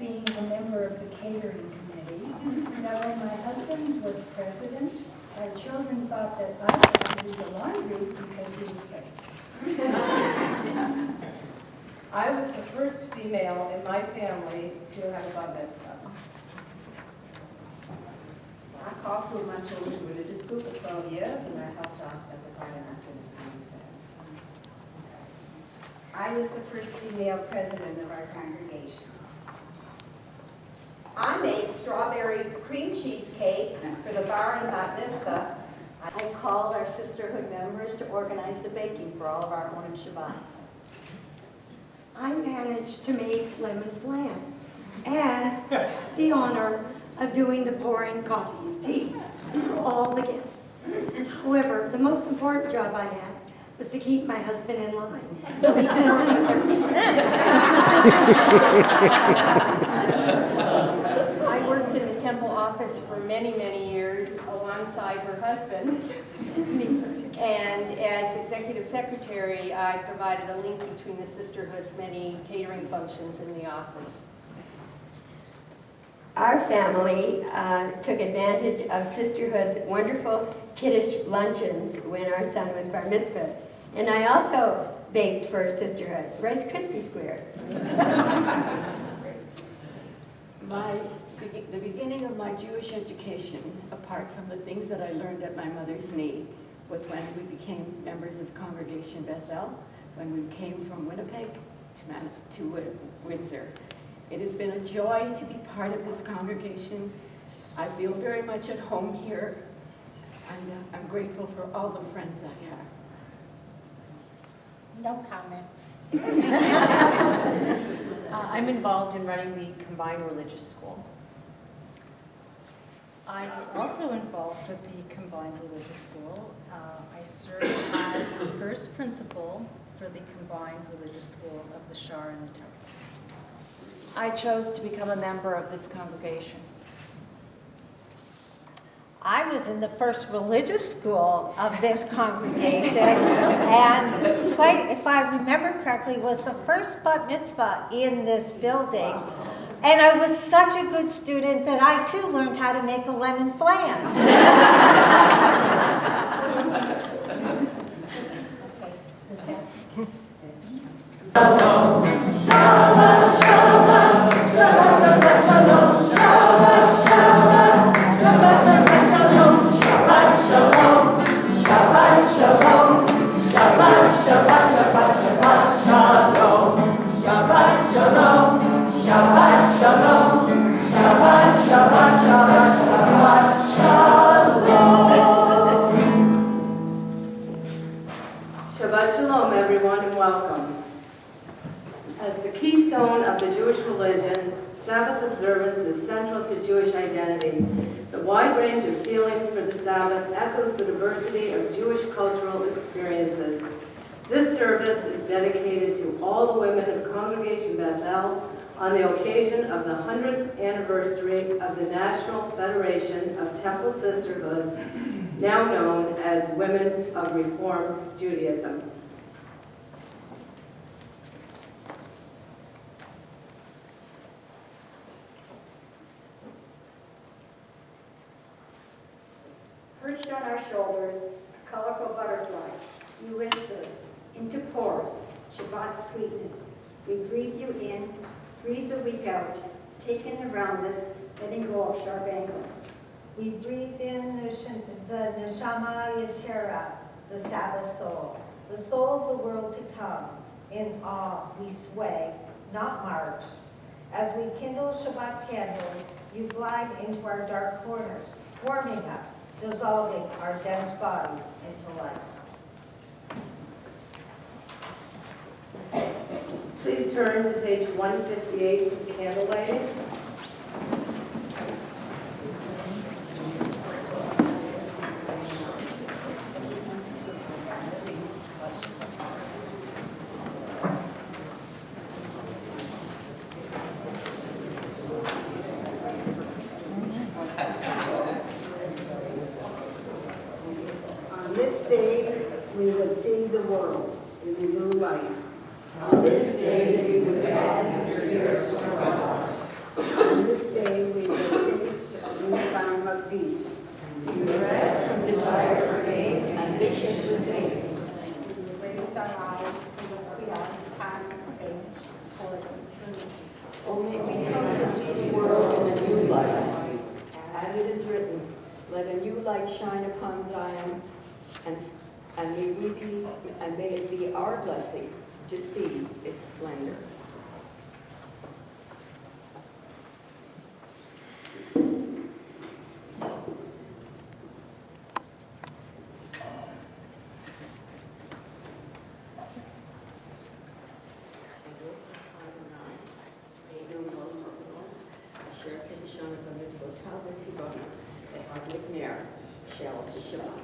being a member of the catering committee. Now, when my husband was president, our children thought that I had to do the laundry because he was president. I was the first female in my family to have a bar mitzvah. I taught through my children's religious school for 12 years, and I helped out at the Friday afternoon school center. I was the first female president of our congregation. I made strawberry cream cheesecake for the bar and bat mitzvah. I called our sisterhood members to organize the baking for all of our own Shabbats. I managed to make lemon flan and the honor of doing the pouring coffee and tea for all the guests. However, the most important job I had was to keep my husband in line so he could work with everyone. I worked in the temple office for many, many years alongside her husband. And as executive secretary, I provided a link between the sisterhood's many catering functions in the office. Our family took advantage of Sisterhood's wonderful kiddush luncheons when our son was bar mitzvah. And I also baked for Sisterhood, Rice Krispie Squares. The beginning of my Jewish education, apart from the things that I learned at my mother's knee, was when we became members of Congregation Bethel, when we came from Winnipeg to Windsor. It has been a joy to be part of this congregation. I feel very much at home here, and I'm grateful for all the friends I have. No comment. I'm involved in running the combined religious school. I was also involved with the combined religious school. I served as the first principal for the combined religious school of the Shar and the Temple. I chose to become a member of this congregation. I was in the first religious school of this congregation, and if I remember correctly, was the first bat mitzvah in this building. And I was such a good student that I too learned how to make a lemon flan. Shabbat Shalom, everyone, and welcome. As the keystone of the Jewish religion, Sabbath observance is central to Jewish identity. The wide range of feelings for the Sabbath echoes the diversity of Jewish cultural experiences. This service is dedicated to all the women of Congregation Bethel on the occasion of the 100th anniversary of the National Federation of Temple Sisterhoods, now known as Women of Reform Judaism. Perched on our shoulders, a colorful butterfly, you whisper into pores, Shabbat sweetness. We breathe you in, breathe the week out, taking around us, letting go of sharp angles. We breathe in the neshama yetera, the Sabbath soul of the world to come. In awe we sway, not march. As we kindle Shabbat candles, you glide into our dark corners, warming us, dissolving our dense bodies into light. Please turn to page 158 for the candle lighting. On this day, we would see the world in a new light. On this day, we would add the spiritual God. light shine upon Zion, and may it be our blessing to see its splendor. Baruch atah Adonai, Eloheinu melech haolam, Hashem k'yashem b'mitzvotav, v'tzivanu lehadlikneh shel Shabbat.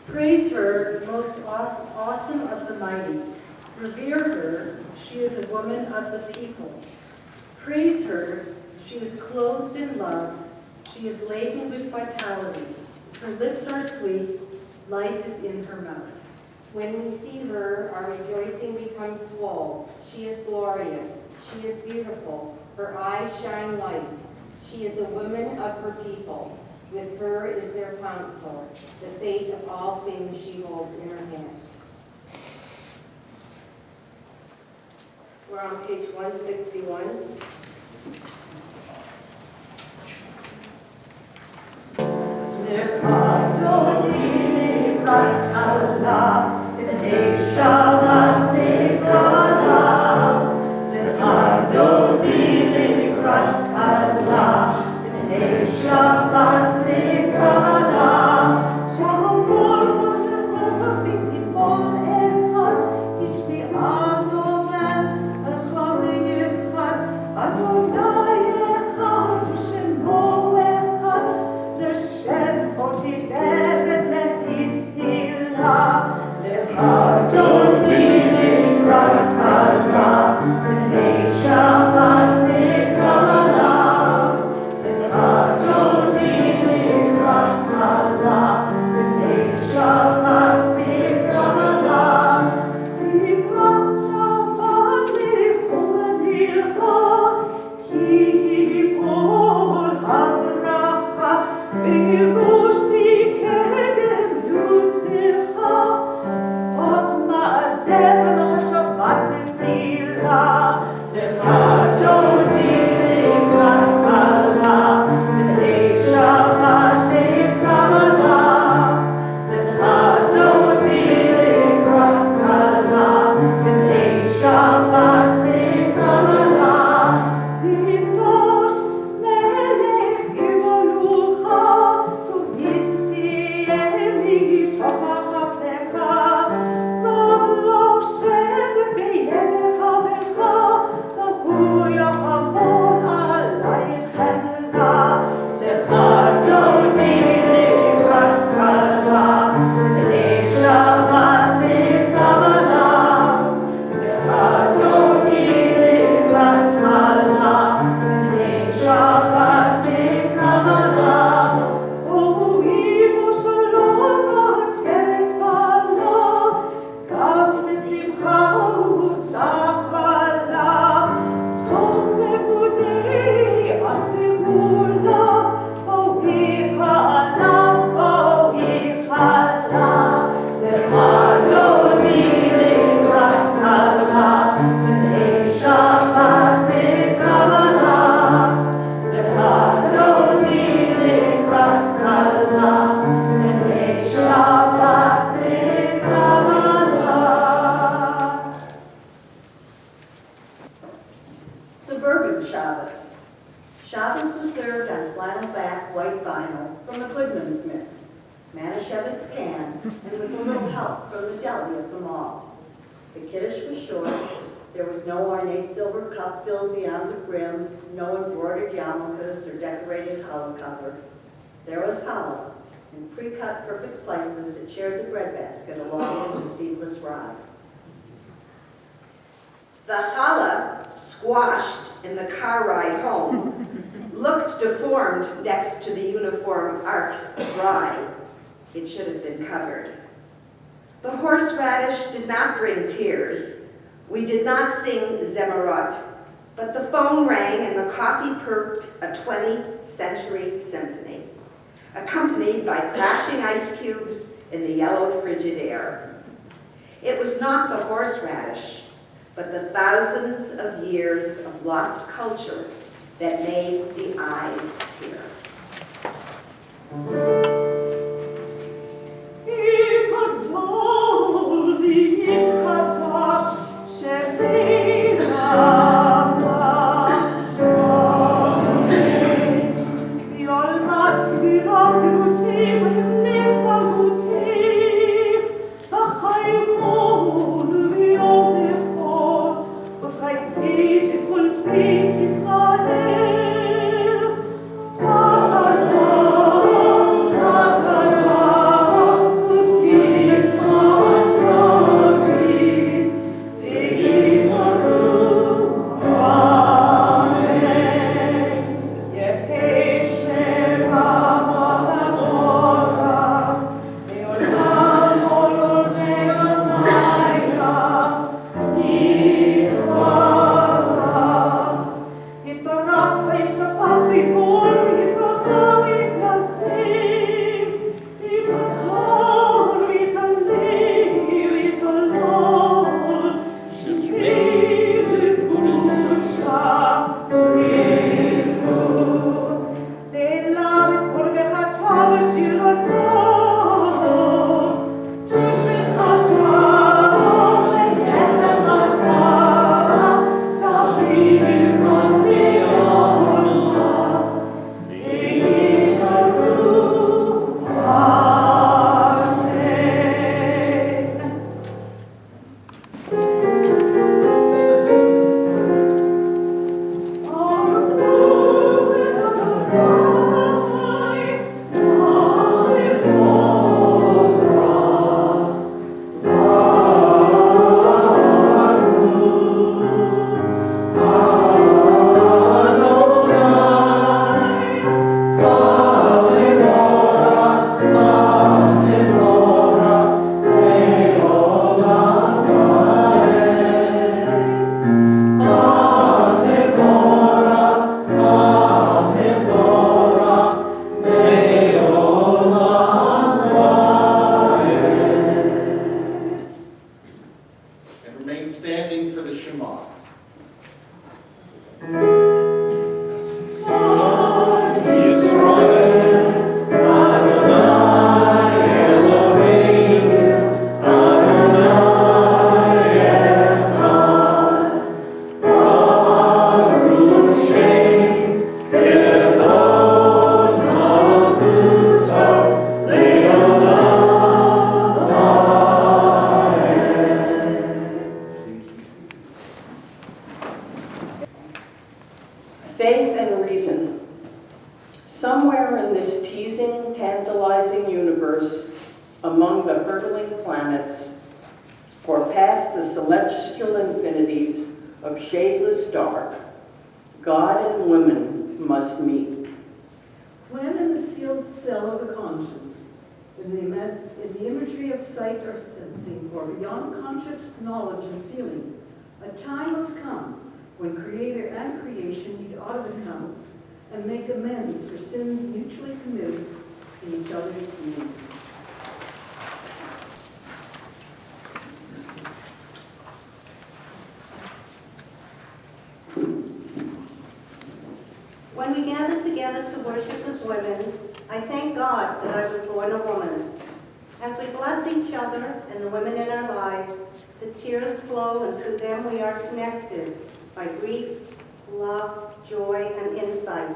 Praise her, most awesome of the mighty. Revere her, she is a woman of the people. Praise her, she is clothed in love, she is laden with vitality. Her lips are sweet, life is in her mouth. When we see her, our rejoicing becomes full. She is glorious, she is beautiful, her eyes shine light. She is a woman of her people. With her is their counsel. The fate of all things she holds in her hands. We're on page 161. L'Shem, O Tiferet, Lechit Hilah. Suburban Shabbos. Shabbos was served on flannel back white vinyl from a Goodman's mix, Manischewitz can, and with a little help from the deli at the mall. The kiddush was short. There was no ornate silver cup filled beyond the brim, no embroidered yarmulkes or decorated challah cover. There was challah, in pre-cut perfect slices that shared the breadbasket along with the seedless rye. The challah, squashed in the car ride home, looked deformed next to the uniform arcs of rye. It should have been covered. The horseradish did not bring tears. We did not sing Zemarot, but the phone rang and the coffee perked a 20th century symphony, accompanied by crashing ice cubes in the yellow frigid air. It was not the horseradish, but the thousands of years of lost culture that made the eyes tear. Israel, Remain standing for the Shema. Faith and reason. Somewhere in this teasing, tantalizing universe, among the hurtling planets, or past the celestial infinities of shadeless dark, God and women must meet. When in the sealed cell of the conscience, in the imagery of sight or sensing, or beyond conscious knowledge and feeling, a time must come when Creator and creation need audit accounts and make amends for sins mutually committed in each other's name. When we gather together to worship as women, I thank God that I was born a woman. As we bless each other and the women in our lives, the tears flow, and through them we are connected by grief, love, joy, and insight.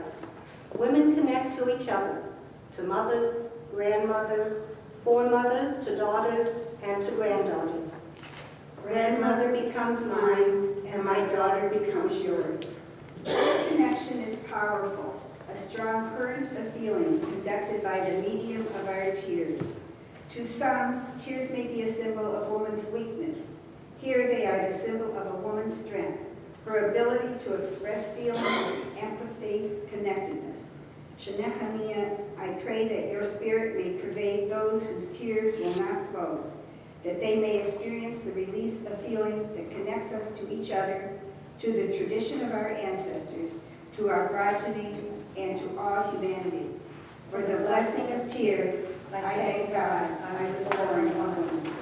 Women connect to each other, to mothers, grandmothers, foremothers, to daughters, and to granddaughters. Grandmother becomes mine, and my daughter becomes yours. This connection is powerful, a strong current of feeling conducted by the medium of our tears. To some, tears may be a symbol of woman's weakness. Here they are the symbol of a woman's strength, her ability to express feeling, empathy, connectedness. Shenechania, I pray that your spirit may pervade those whose tears will not flow, that they may experience the release of feeling that connects us to each other, to the tradition of our ancestors, to our progeny, and to all humanity. For the blessing of tears, I thank God I was born a woman.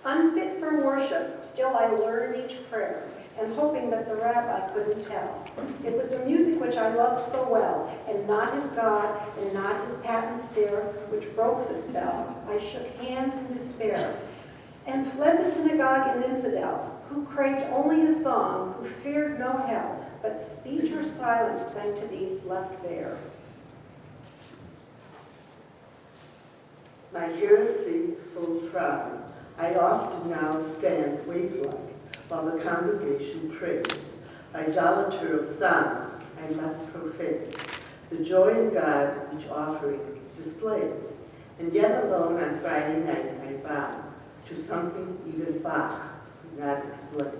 Unfit for worship, still I learned each prayer, and hoping that the rabbi couldn't tell. It was the music which I loved so well, and not his God, and not his patent stare, which broke the spell. I shook hands in despair, and fled the synagogue an infidel, who craved only a song, who feared no hell, but speech or silence sanctity left bare. My heresy full frown, I often now stand wave-like while the congregation prays. Idolater of sound, I must profane the joy in God each offering displays. And yet alone on Friday night I bow to something even Bach could not explain.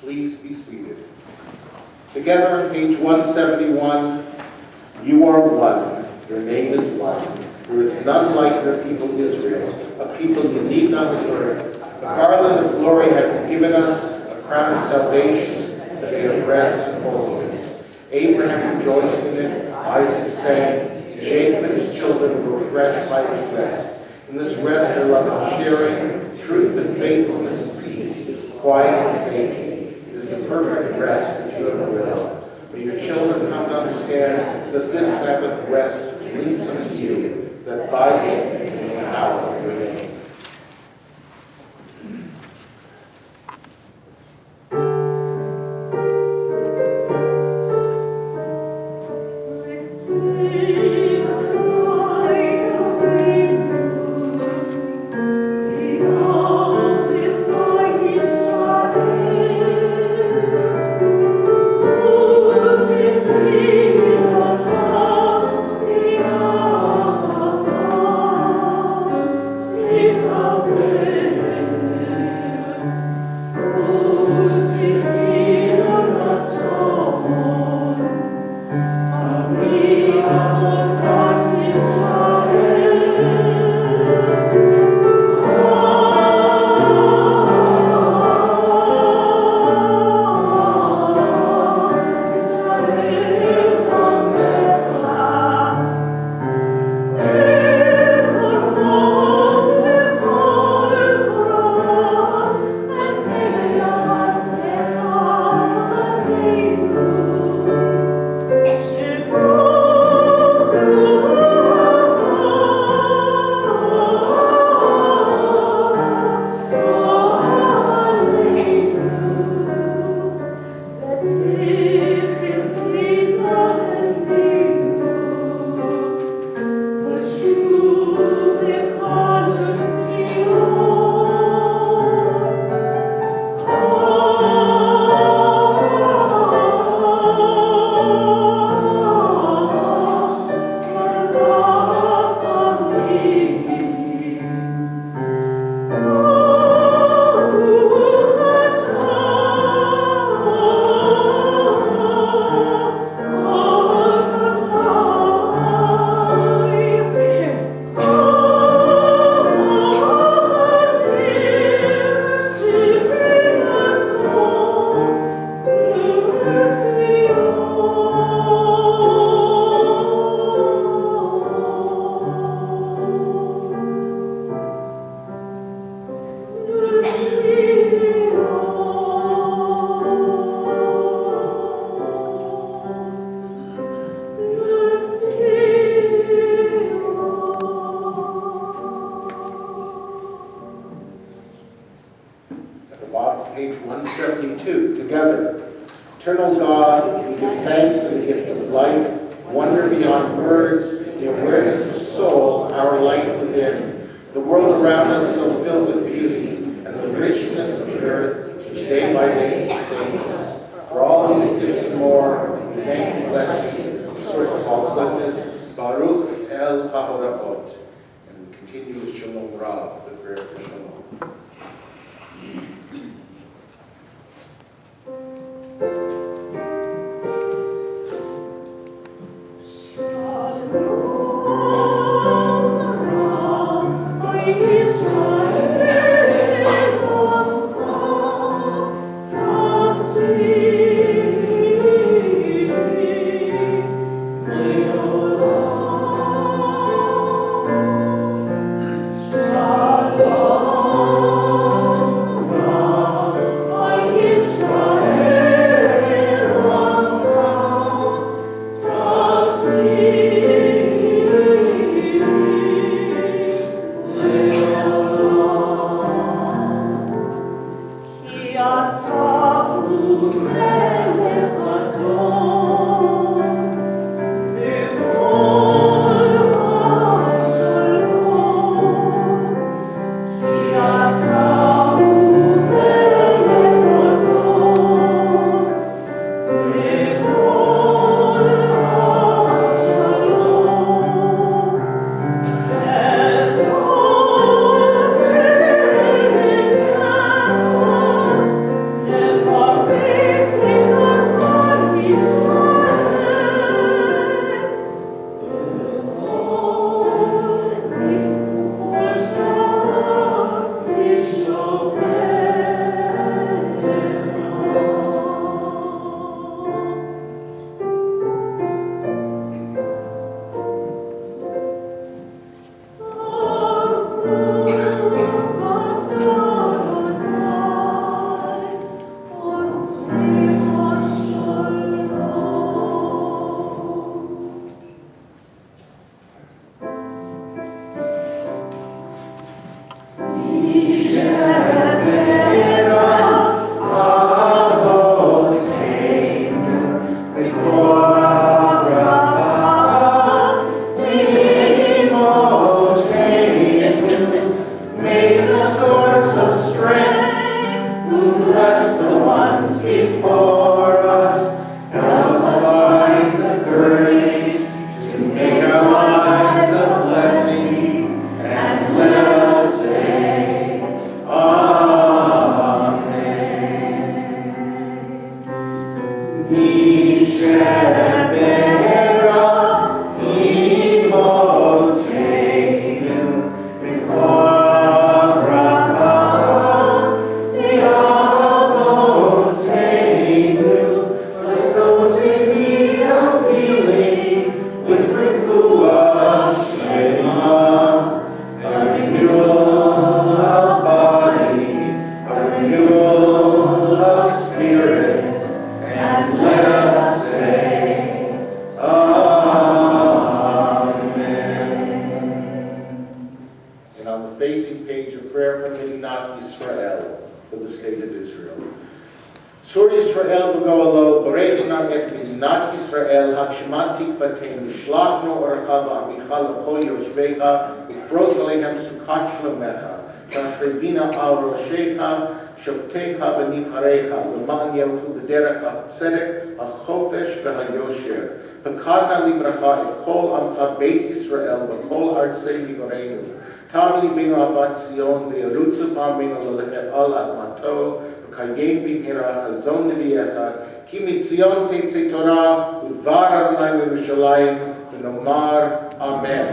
Please be seated. Together on page 171, you are one, your name is one. There is none like your people Israel, a people you need not return. A garland of glory have you given us, a crown of salvation, that they have rest and holiness. Abraham rejoiced in it, Isaac sang, Jacob and his children were refreshed by his rest. In this rest their love and sharing, truth and faithfulness and peace, quiet and safety. The perfect rest that you have willed. May your children come to understand that this Sabbath rest leads them to you, that by it and in the power of your name. Take wonder beyond words, the awareness of soul, our light within, the world around us so filled with beauty, and the richness of the earth, which day by day sustains us. For all these gifts and more, we thank and bless you, source of all goodness, Baruch El HaHoraot. And we continue with Shalom Rav, the prayer for Shalom. שופטיך ונבחריך, למען ילכו בדרך הצדק, החופש והיושר. פקדנה לברכה את כל עמך בית ישראל בכל ארצי מגורנו. תם ליבנו אהבת ציון, וירוצו פעמנו ללכת על אדמתו, וקיים במהרה חזון נביאך, כי מציון תצא תורה, ודבר אדוני מירושלים, ונאמר אמן.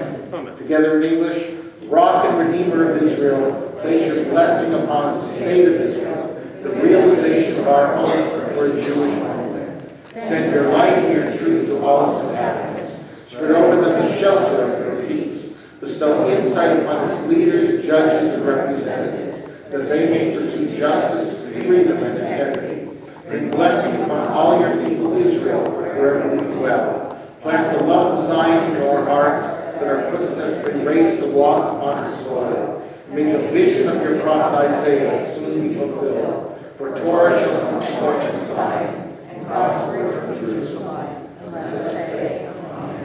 Together in English. Rock and Redeemer of Israel, place your blessing upon the state of Israel, the realization of our hope for a Jewish homeland. Send your light and your truth to all its inhabitants. Spread over them the shelter of your peace. Bestow insight upon its leaders, judges, and representatives, that they may pursue justice, freedom, and integrity. Bring blessing upon all your people, Israel, wherever we dwell. Plant the love of Zion in your hearts, that our footsteps may raise to walk upon her soil. May the vision of your prophet Isaiah soon be fulfilled. For Torah shall come forth from Zion, and God's word from Jerusalem. And let us say, Amen.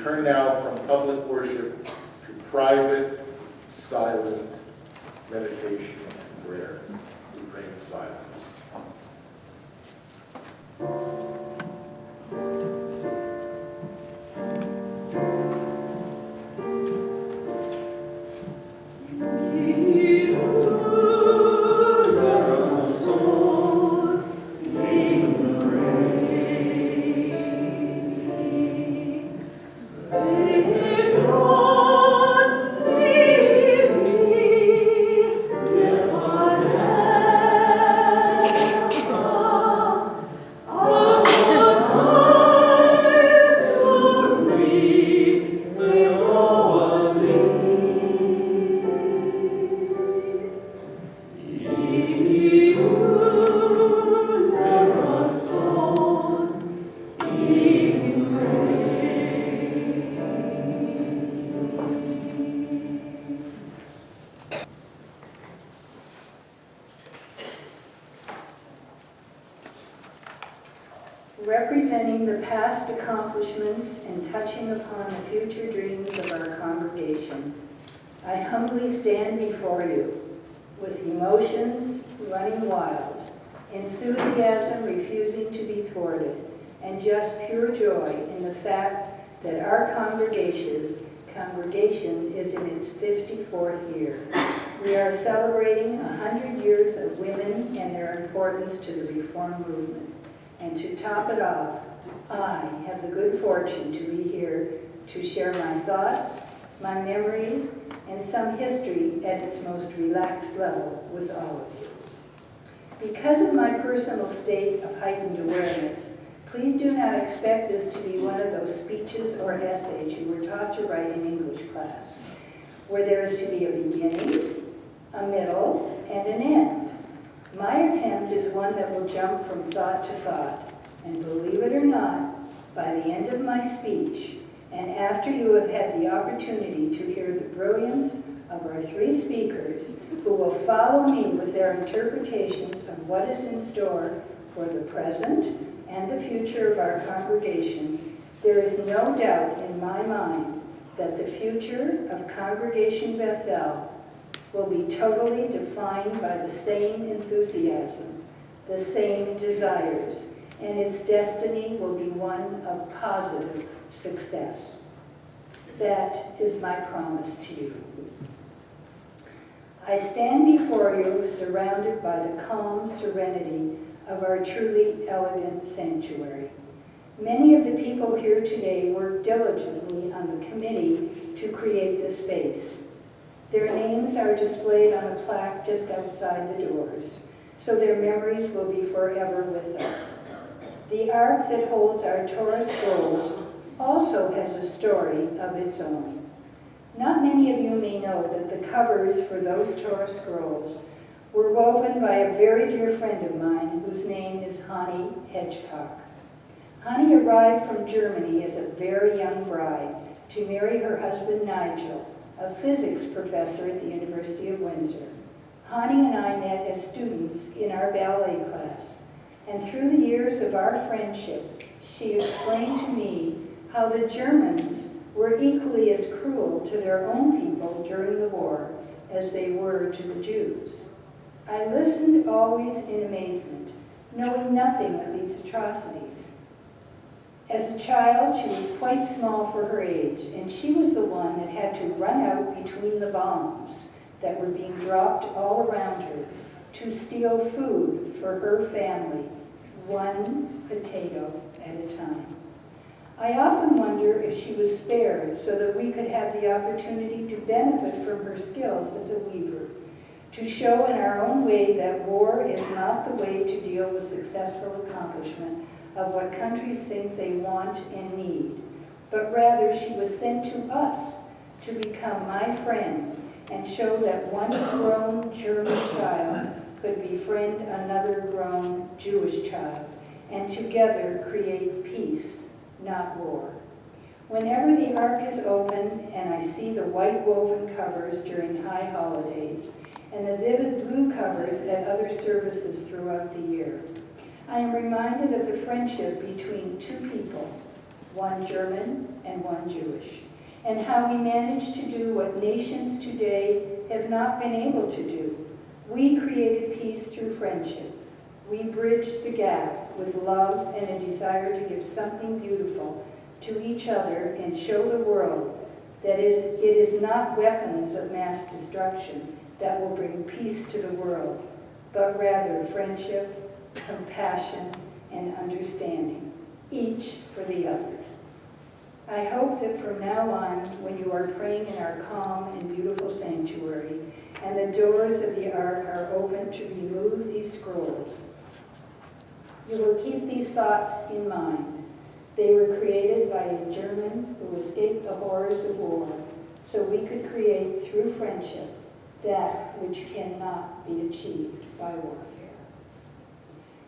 turn now from public worship to private, silent meditation and prayer. We pray in silence. Representing the past accomplishments and touching upon the future dreams of our congregation, I humbly stand before you with emotions running wild, enthusiasm refusing to be thwarted, and just pure joy in the fact that our congregation is in its 54th year. We are celebrating 100 years of women and their importance to the Reform movement. And to top it off, I have the good fortune to be here to share my thoughts, my memories, and some history at its most relaxed level with all of you. Because of my personal state of heightened awareness, please do not expect this to be one of those speeches or essays you were taught to write in English class, where there is to be a beginning, a middle, and an end. My attempt is one that will jump from thought to thought, and believe it or not, by the end of my speech, and after you have had the opportunity to hear the brilliance of our three speakers, who will follow me with their interpretations of what is in store for the present and the future of our congregation, there is no doubt in my mind that the future of Congregation Bethel will be totally defined by the same enthusiasm, the same desires, and its destiny will be one of positive success. That is my promise to you. I stand before you surrounded by the calm serenity of our truly elegant sanctuary. Many of the people here today worked diligently on the committee to create the space. Their names are displayed on a plaque just outside the doors, so their memories will be forever with us. The ark that holds our Torah scrolls also has a story of its own. Not many of you may know that the covers for those Torah scrolls were woven by a very dear friend of mine whose name is Hani Hedgecock. Hani arrived from Germany as a very young bride to marry her husband Nigel, a physics professor at the University of Windsor. Hani and I met as students in our ballet class, and through the years of our friendship, she explained to me how the Germans were equally as cruel to their own people during the war as they were to the Jews. I listened always in amazement, knowing nothing of these atrocities. As a child, she was quite small for her age, and she was the one that had to run out between the bombs that were being dropped all around her to steal food for her family, one potato at a time. I often wonder if she was spared so that we could have the opportunity to benefit from her skills as a weaver, to show in our own way that war is not the way to deal with successful accomplishment of what countries think they want and need, but rather she was sent to us to become my friend and show that one grown German child could befriend another grown Jewish child, and together create peace, not war. Whenever the ark is open and I see the white woven covers during high holidays and the vivid blue covers at other services throughout the year, I am reminded of the friendship between two people one German and one Jewish, and how we managed to do what nations today have not been able to do. We created peace through friendship. We bridged the gap with love and a desire to give something beautiful to each other and show the world that it is not weapons of mass destruction that will bring peace to the world, but rather friendship, compassion, and understanding, each for the other. I hope that from now on, when you are praying in our calm and beautiful sanctuary, and the doors of the ark are open to remove these scrolls, you will keep these thoughts in mind. They were created by a German who escaped the horrors of war, so we could create through friendship that which cannot be achieved by warfare.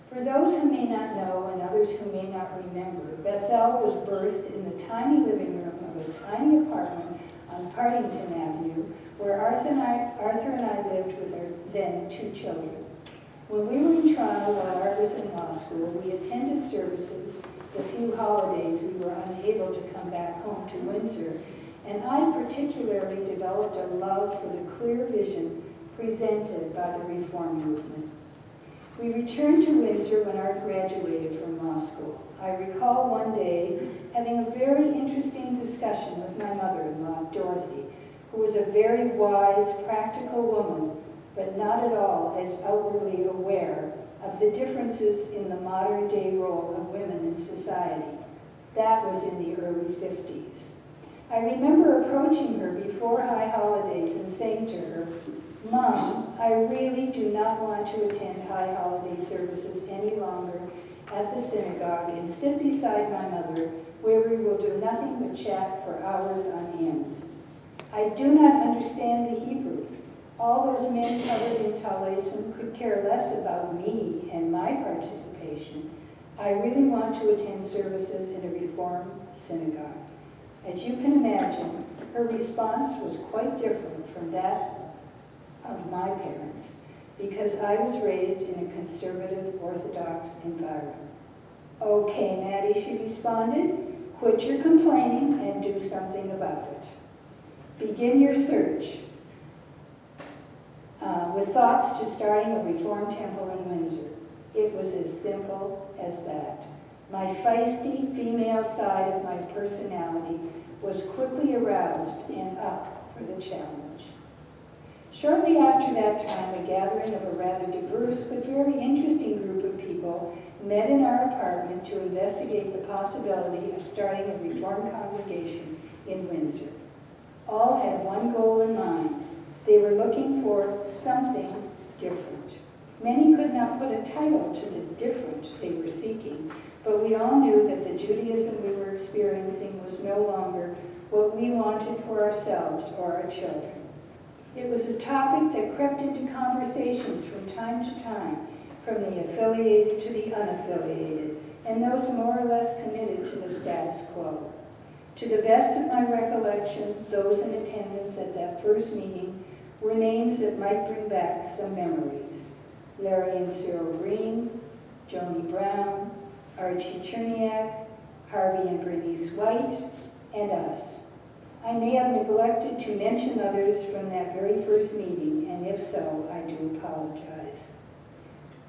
For those who may not know and others who may not remember, Bethel was birthed in the tiny living room of a tiny apartment on Partington Avenue, where Arthur and I lived with our then 2 children. When we were in Toronto while Art was in law school, we attended services the few holidays we were unable to come back home to Windsor, and I particularly developed a love for the clear vision presented by the Reform movement. We returned to Windsor when Art graduated from law school. I recall one day having a very interesting discussion with my mother-in-law, Dorothy, who was a very wise, practical woman, but not at all as outwardly aware of the differences in the modern-day role of women in society. That was in the early 50s. I remember approaching her before high holidays and saying to her, "Mom, I really do not want to attend high holiday services any longer at the synagogue and sit beside my mother, where we will do nothing but chat for hours on end. I do not understand the Hebrew. All those men covered in talaisim could care less about me and my participation. I really want to attend services in a Reform synagogue." As you can imagine, her response was quite different from that of my parents, because I was raised in a conservative Orthodox environment. "Okay, Maddie," she responded, "quit your complaining and do something about it. Begin your search with thoughts to starting a Reform temple in Windsor." It was as simple as that. My feisty female side of my personality was quickly aroused and up for the challenge. Shortly after that time, a gathering of a rather diverse but very interesting group of people met in our apartment to investigate the possibility of starting a Reform congregation in Windsor. All had one goal in mind. They were looking for something different. Many could not put a title to the different they were seeking, but we all knew that the Judaism we were experiencing was no longer what we wanted for ourselves or our children. It was a topic that crept into conversations from time to time, from the affiliated to the unaffiliated, and those more or less committed to the status quo. To the best of my recollection, those in attendance at that first meeting were names that might bring back some memories. Larry and Cyril Green, Joni Brown, Archie Cherniak, Harvey and Bernice White, and us. I may have neglected to mention others from that very first meeting, and if so, I do apologize.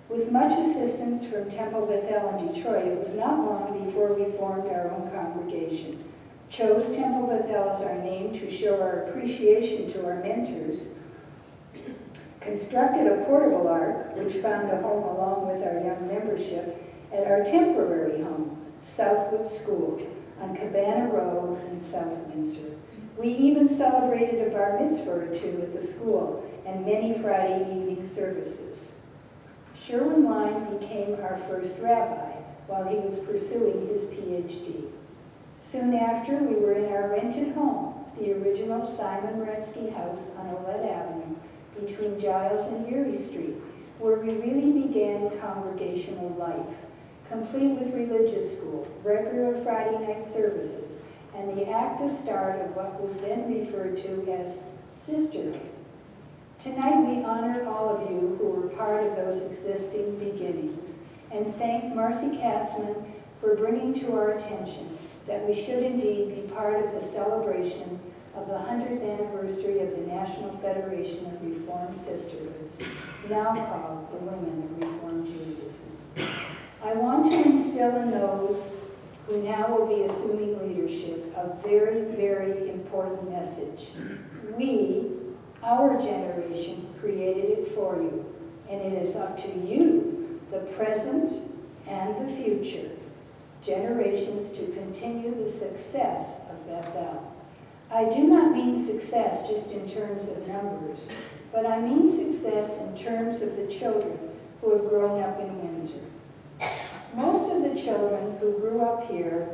With much assistance from Temple Bethel in Detroit, it was not long before we formed our own congregation, chose Temple Bethel as our name to show our appreciation to our mentors, constructed a portable ark, which found a home along with our young membership at our temporary home, Southwood School, on Cabana Road in South Windsor. We even celebrated a bar mitzvah or two at the school and many Friday evening services. Sherwin Wine became our first rabbi while he was pursuing his PhD. Soon after, we were in our rented home, the original Simon Rensky house on Olette Avenue between Giles and Erie Street, where we really began congregational life, complete with religious school, regular Friday night services, and the active start of what was then referred to as sisterhood. Tonight we honor all of you who were part of those existing beginnings and thank Marcy Katzman for bringing to our attention that we should indeed be part of the celebration of the 100th anniversary of the National Federation of Reformed Sisterhoods, now called the Women of Reformed Judaism. I want to instill in those who now will be assuming leadership a very, very important message. We, our generation, created it for you, and it is up to you, the present and the future generations, to continue the success of Bethel. I do not mean success just in terms of numbers, but I mean success in terms of the children who have grown up in Windsor. Most of the children who grew up here,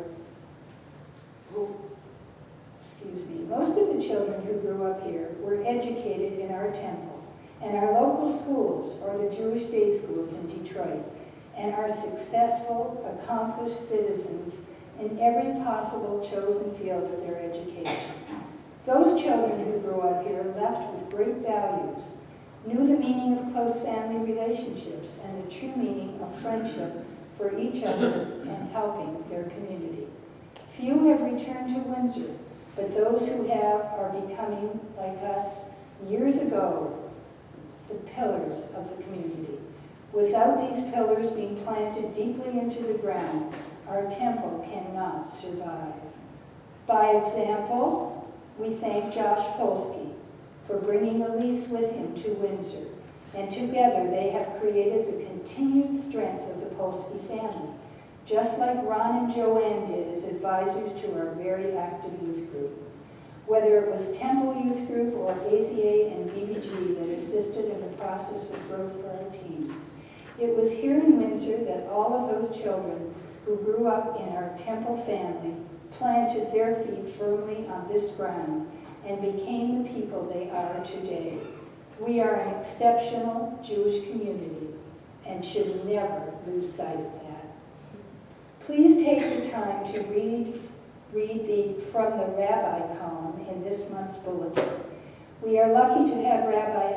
were educated in our temple and our local schools, or the Jewish day schools in Detroit, and are successful, accomplished citizens in every possible chosen field of their education. Those children who grew up here left with great values, knew the meaning of close family relationships and the true meaning of friendship for each other and helping their community. Few have returned to Windsor, but those who have are becoming, like us years ago, the pillars of the community. Without these pillars being planted deeply into the ground, our temple cannot survive. By example, we thank Josh Polsky for bringing Elise with him to Windsor, and together they have created the continued strength of the Polsky family, just like Ron and Joanne did as advisors to our very active youth group. Whether it was Temple Youth Group or AZA and BBG that assisted in the process of growth for our teams, it was here in Windsor that all of those children who grew up in our Temple family planted their feet firmly on this ground and became the people they are today. We are an exceptional Jewish community and should never lose sight of that. Please take the time to read the From the Rabbi column in this month's bulletin. We are lucky to have Rabbi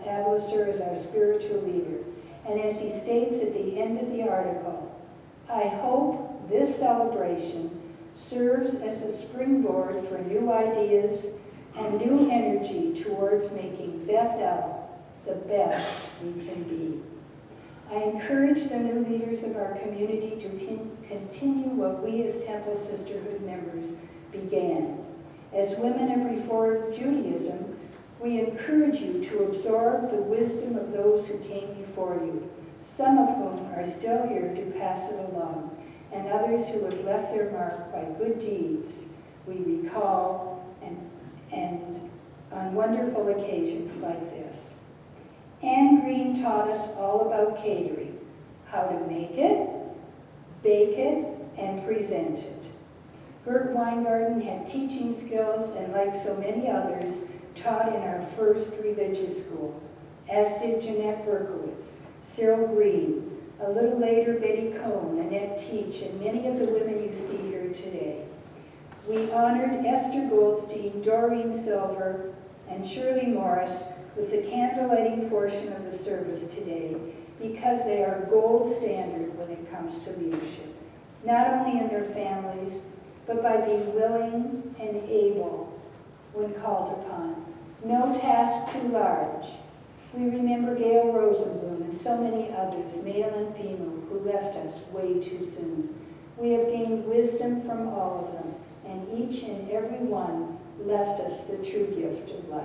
Abluser as our spiritual leader, and as he states at the end of the article, I hope this celebration serves as a springboard for new ideas and new energy towards making Bethel the best we can be. I encourage the new leaders of our community to continue what we as Temple Sisterhood members began. As women of Reformed Judaism, we encourage you to absorb the wisdom of those who came before you, some of whom are still here to pass it along, and others who have left their mark by good deeds we recall and on wonderful occasions like this. Ann Green taught us all about catering, how to make it, bake it, and present it. Gert Weingarten had teaching skills and, like so many others, taught in our first religious school, as did Jeanette Berkowitz, Cyril Green, a little later Betty Cohn, Annette Teach, and many of the women you see here today. We honored Esther Goldstein, Doreen Silver, and Shirley Morris with the candle-lighting portion of the service today because they are gold standard when it comes to leadership, not only in their families, but by being willing and able when called upon. No task too large. We remember Gail Rosenblum and so many others, male and female, who left us way too soon. We have gained wisdom from all of them, and each and every one left us the true gift of life.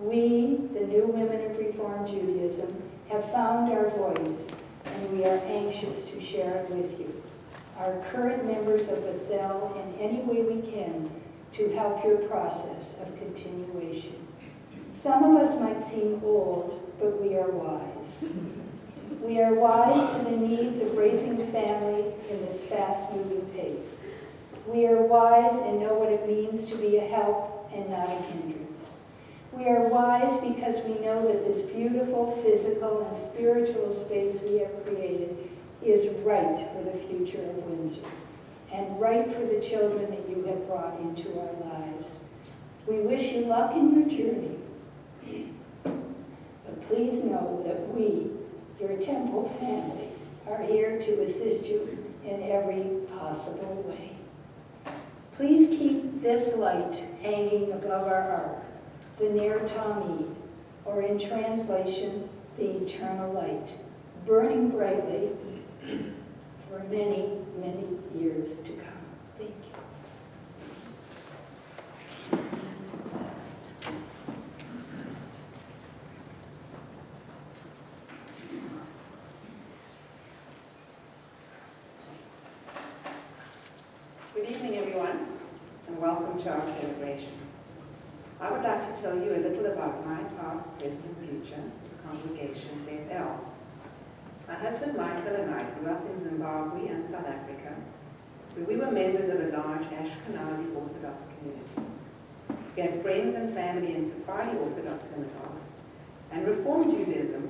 We, the new women of Reformed Judaism, have found our voice, and we are anxious to share it with you, our current members of Bethel, in any way we can to help your process of continuation. Some of us might seem old, but we are wise. We are wise to the needs of raising a family in this fast-moving pace. We are wise and know what it means to be a help and not a hindrance. We are wise because we know that this beautiful physical and spiritual space we have created is right for the future of Windsor and right for the children that you have brought into our lives. We wish you luck in your journey. But please know that we, your Temple family, are here to assist you in every possible way. Please keep this light hanging above our ark, the Ner Tamid, or in translation, the eternal light, burning brightly for many, many years to come. Thank you. Good evening, everyone, and welcome to our celebration. I would like to tell you a little about my past, present, and future congregation, Beth. My husband Michael and I grew up in Zimbabwe and South Africa, where we were members of a large Ashkenazi Orthodox community. We had friends and family in Sephardi Orthodox synagogues, and Reform Judaism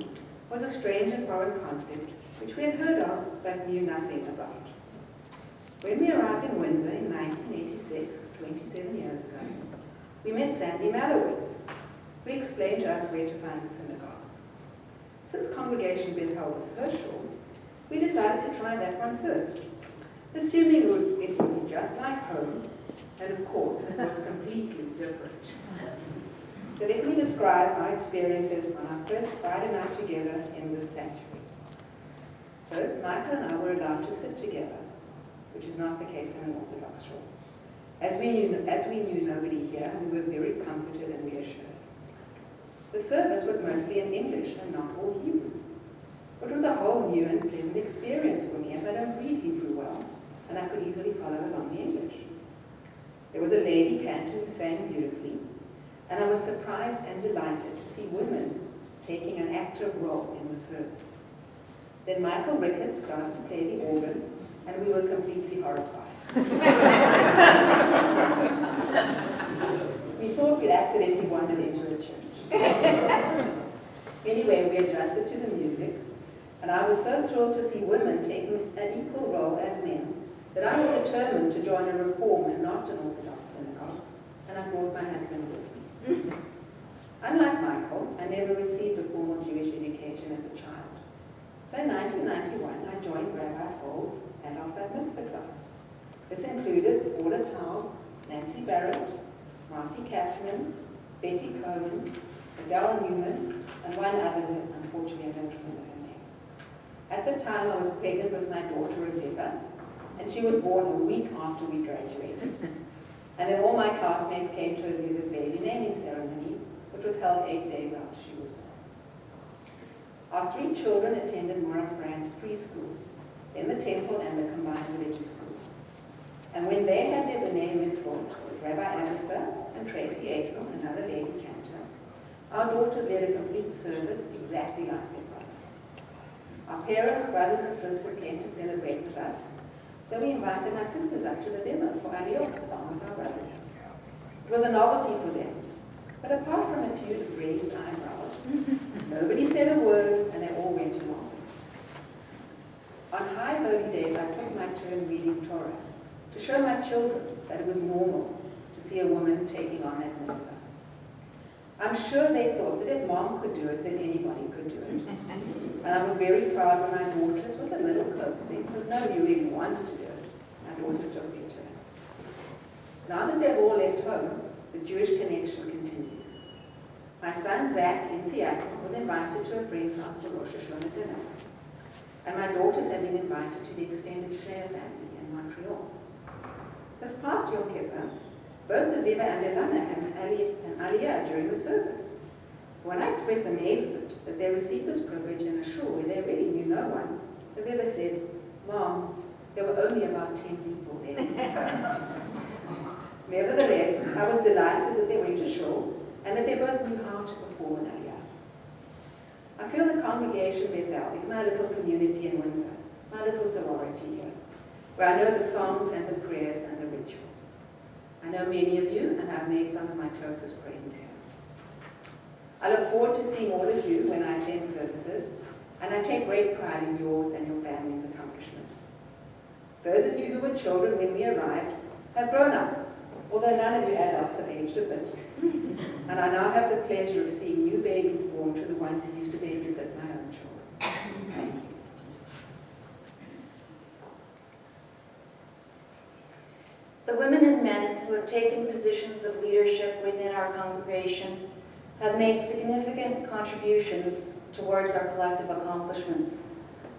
was a strange and foreign concept which we had heard of but knew nothing about. When we arrived in Windsor in 1986, 27 years ago, we met Sandy Malowitz, who explained to us where to find the synagogues. Since Congregation Bethel was Herschel, we decided to try that one first, assuming it would be just like home, and of course it was completely different. So let me describe our experiences on our first Friday night together in this sanctuary. First, Michael and I were allowed to sit together, which is not the case in an Orthodox shul. As we knew nobody here, we were very comforted and reassured. The service was mostly in English and not all Hebrew. It was a whole new and pleasant experience for me, as I don't read Hebrew well, and I could easily follow along the English. There was a lady cantor who sang beautifully, and I was surprised and delighted to see women taking an active role in the service. Then Michael Ricketts started to play the organ, and we were completely horrified. We thought we'd accidentally wandered into a church. Anyway, we adjusted to the music, and I was so thrilled to see women taking an equal role as men that I was determined to join a Reform and not an Orthodox synagogue, and I brought my husband with me. Unlike Michael, I never received a formal Jewish education as a child. So in 1991, I joined Rabbi Foles at our Bat Mitzvah class. This included Orla Taub, Nancy Barrett, Marcy Katzman, Betty Cohen, Adele Newman, and one other who unfortunately I don't remember her name. At the time, I was pregnant with my daughter Rebecca, and she was born a week after we graduated. And then all my classmates came to Rebecca's baby naming ceremony, which was held 8 days after she was born. Our 3 children attended Morag Fran's preschool, then the temple and the combined religious schools. And when they had their B'nai Mitzvot with Rabbi Amasa and Tracy April, another lady cantor, our daughters led a complete service exactly like their brother. Our parents, brothers and sisters came to celebrate with us, so we invited my sisters up to the dinner for Aliyot along with our brothers. It was a novelty for them, but apart from a few raised eyebrows, nobody said a word, and they all went along. On high holy days, I took my turn reading Torah to show my children that it was normal to see a woman taking on that mitzvah. I'm sure they thought that if mom could do it, then anybody could do it. And I was very proud when my daughters, with a little coaxing, because nobody really wants to do it, my daughters took their turn. Now that they've all left home, the Jewish connection continues. My son Zach in Seattle was invited to a friend's house for Rosh Hashanah dinner. And my daughters have been invited to the extended Share family in Montreal. This past Yom Kippur, both the Viva and Elana had an aliyah during the service. When I expressed amazement that they received this privilege in a shul where they really knew no one, the Viva said, "Mom, there were only about 10 people there." Nevertheless, I was delighted that they went to shul and that they both knew how to perform an aliyah. I feel the congregation Bethel is my little community in Windsor, my little sorority here, where I know the songs and the prayers and the rituals. I know many of you, and I've made some of my closest friends here. I look forward to seeing all of you when I attend services, and I take great pride in yours and your family's accomplishments. Those of you who were children when we arrived have grown up, although none of you adults have aged a bit. And I now have the pleasure of seeing new babies born to the ones who used to babysit my own children. Thank you. The women and men men who have taken positions of leadership within our congregation have made significant contributions towards our collective accomplishments.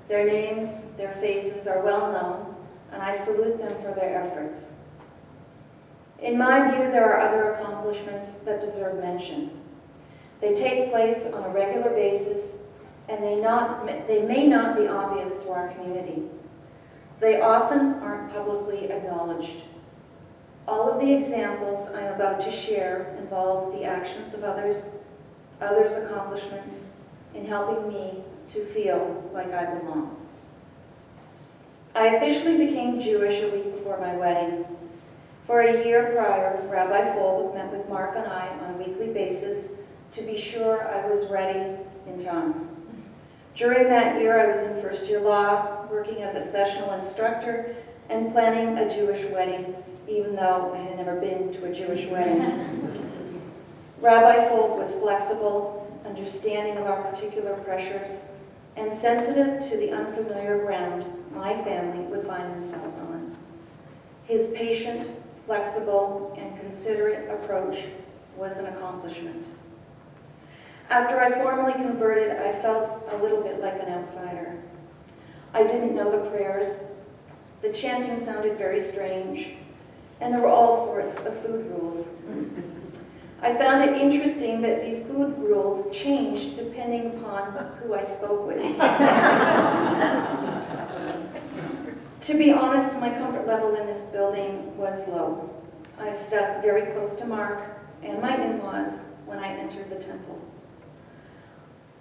Their names, their faces are well known, and I salute them for their efforts. In my view, there are other accomplishments that deserve mention. They take place on a regular basis, and they may not be obvious to our community. They often aren't publicly acknowledged. All of the examples I'm about to share involve the actions of others' accomplishments in helping me to feel like I belong. I officially became Jewish a week before my wedding. For a year prior, Rabbi Fold met with Mark and I on a weekly basis to be sure I was ready in time. During that year, I was in first-year law, working as a sessional instructor, and planning a Jewish wedding, even though I had never been to a Jewish wedding. Rabbi Fold was flexible, understanding of our particular pressures, and sensitive to the unfamiliar ground my family would find themselves on. His patient, flexible, and considerate approach was an accomplishment. After I formally converted, I felt a little bit like an outsider. I didn't know the prayers. The chanting sounded very strange, and there were all sorts of food rules. I found it interesting that these food rules changed depending upon who I spoke with. To be honest, my comfort level in this building was low. I stuck very close to Mark and my in-laws when I entered the temple.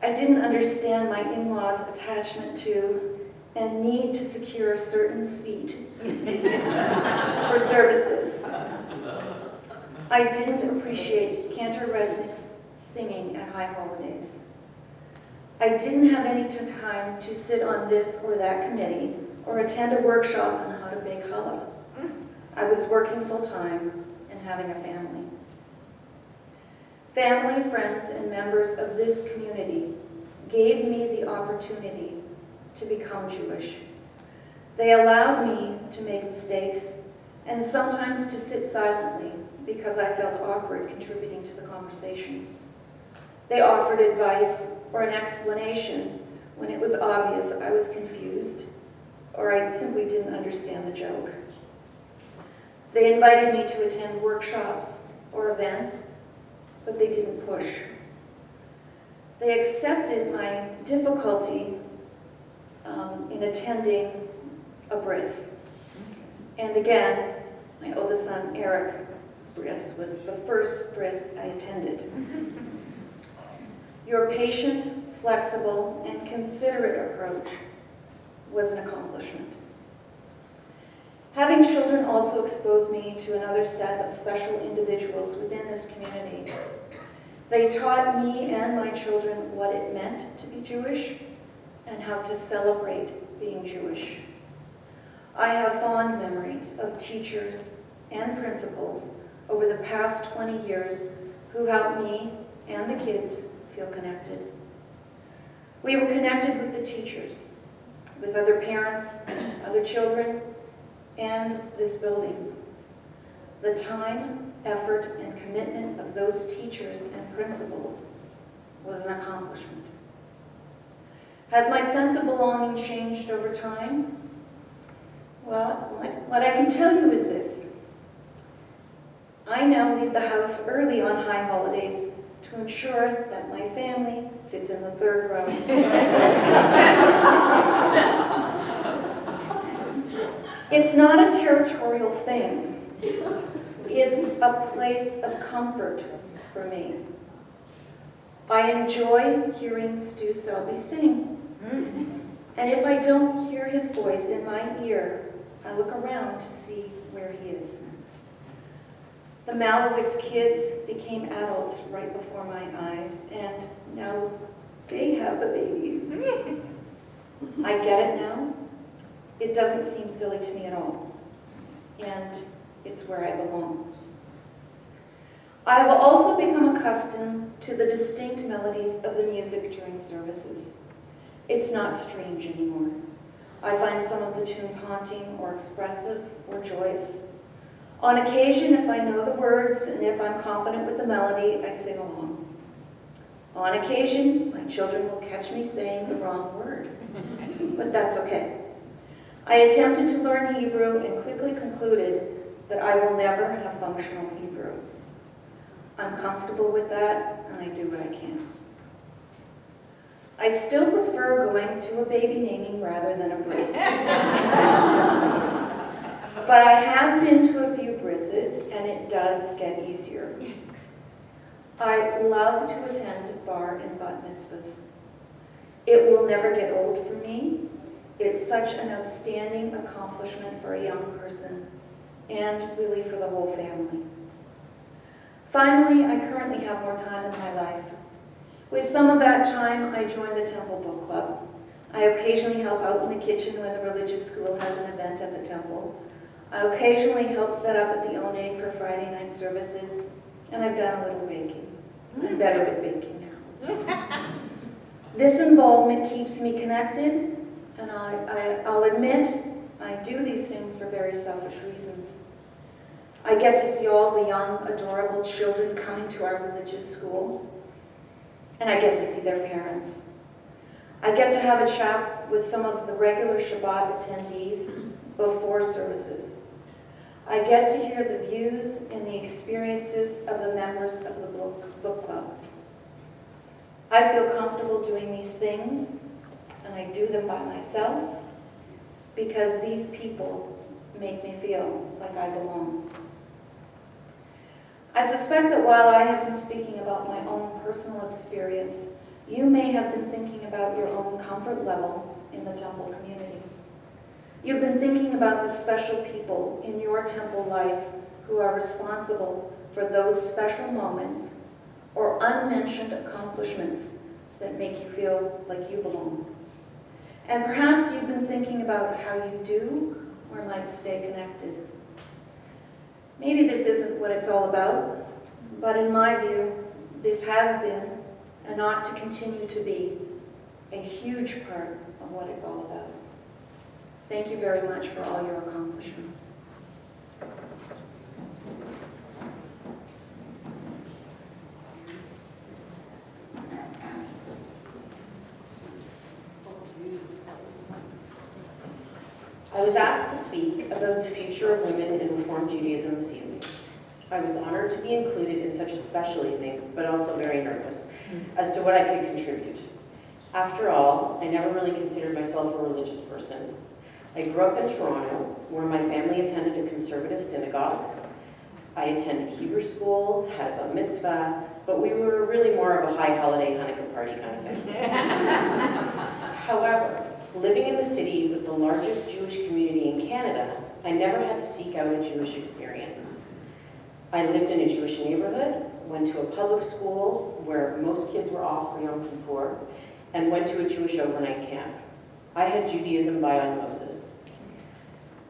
I didn't understand my in-laws' attachment to and need to secure a certain seat for services. I didn't appreciate cantor resniks singing at high holidays. I didn't have any time to sit on this or that committee or attend a workshop on how to bake challah. I was working full-time and having a family. Family, friends, and members of this community gave me the opportunity to become Jewish. They allowed me to make mistakes and sometimes to sit silently because I felt awkward contributing to the conversation. They offered advice or an explanation when it was obvious I was confused or I simply didn't understand the joke. They invited me to attend workshops or events, but they didn't push. They accepted my difficulty in attending a bris. And again, my oldest son, Eric, bris was the first bris I attended. Your patient, flexible, and considerate approach was an accomplishment. Having children also exposed me to another set of special individuals within this community. They taught me and my children what it meant to be Jewish and how to celebrate being Jewish. I have fond memories of teachers and principals over the past 20 years who helped me and the kids feel connected. We were connected with the teachers, with other parents, other children, and this building. The time, effort, and commitment of those teachers and principals was an accomplishment. Has my sense of belonging changed over time? Well, what I can tell you is this. I now leave the house early on high holidays to ensure that my family sits in the third row. It's not a territorial thing. It's a place of comfort for me. I enjoy hearing Stu Selby sing. And if I don't hear his voice in my ear, I look around to see where he is. The Malowitz kids became adults right before my eyes, and now they have a baby. I get it now. It doesn't seem silly to me at all. And it's where I belong. I have also become accustomed to the distinct melodies of the music during services. It's not strange anymore. I find some of the tunes haunting or expressive or joyous. On occasion, if I know the words and if I'm confident with the melody, I sing along. On occasion, my children will catch me saying the wrong word, but that's okay. I attempted to learn Hebrew and quickly concluded that I will never have functional Hebrew. I'm comfortable with that, and I do what I can. I still prefer going to a baby naming rather than a bris. But I have been to a few brises, and it does get easier. I love to attend bar and bat mitzvahs. It will never get old for me. It's such an outstanding accomplishment for a young person, and really for the whole family. Finally, I currently have more time in my life. With some of that time, I joined the Temple Book Club. I occasionally help out in the kitchen when the religious school has an event at the temple. I occasionally help set up at the Oneg for Friday night services, and I've done a little baking. I'm better at baking now. This involvement keeps me connected, and I'll admit I do these things for very selfish reasons. I get to see all the young, adorable children coming to our religious school, and I get to see their parents. I get to have a chat with some of the regular Shabbat attendees before services. I get to hear the views and the experiences of the members of the book club. I feel comfortable doing these things, and I do them by myself because these people make me feel like I belong. I suspect that while I have been speaking about my own personal experience, you may have been thinking about your own comfort level in the temple community. You've been thinking about the special people in your temple life who are responsible for those special moments or unmentioned accomplishments that make you feel like you belong. And perhaps you've been thinking about how you do or might stay connected. Maybe this isn't what it's all about, but in my view, this has been, and ought to continue to be, a huge part of what it's all about. Thank you very much for all your accomplishments. I was asked to speak about the future of women in Reform Judaism this evening. I was honored to be included in such a special evening, but also very nervous as to what I could contribute. After all, I never really considered myself a religious person. I grew up in Toronto, where my family attended a conservative synagogue. I attended Hebrew school, had a bat mitzvah, but we were really more of a high holiday Hanukkah party kind of thing. However, living in the city with the largest Jewish community in Canada, I never had to seek out a Jewish experience. I lived in a Jewish neighborhood, went to a public school where most kids were off for Yom Kippur, and went to a Jewish overnight camp. I had Judaism by osmosis.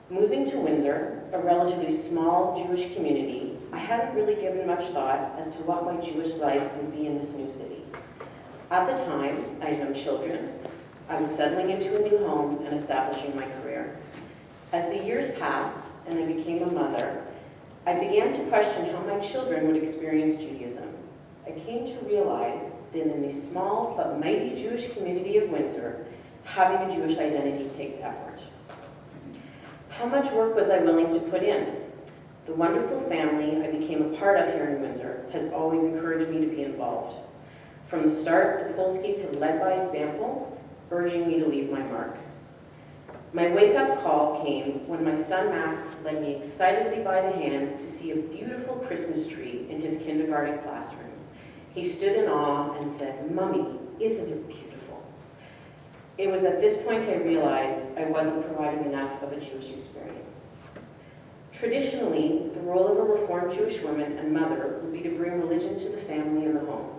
Moving to Windsor, a relatively small Jewish community, I hadn't really given much thought as to what my Jewish life would be in this new city. At the time, I had no children. I was settling into a new home and establishing my career. As the years passed and I became a mother, I began to question how my children would experience Judaism. I came to realize that in the small but mighty Jewish community of Windsor, having a Jewish identity takes effort. How much work was I willing to put in? The wonderful family I became a part of here in Windsor has always encouraged me to be involved. From the start, the Polskis have led by example, urging me to leave my mark. My wake-up call came when my son Max led me excitedly by the hand to see a beautiful Christmas tree in his kindergarten classroom. He stood in awe and said, "Mummy, isn't it beautiful?" It was at this point I realized I wasn't providing enough of a Jewish experience. Traditionally, the role of a Reformed Jewish woman and mother would be to bring religion to the family and the home,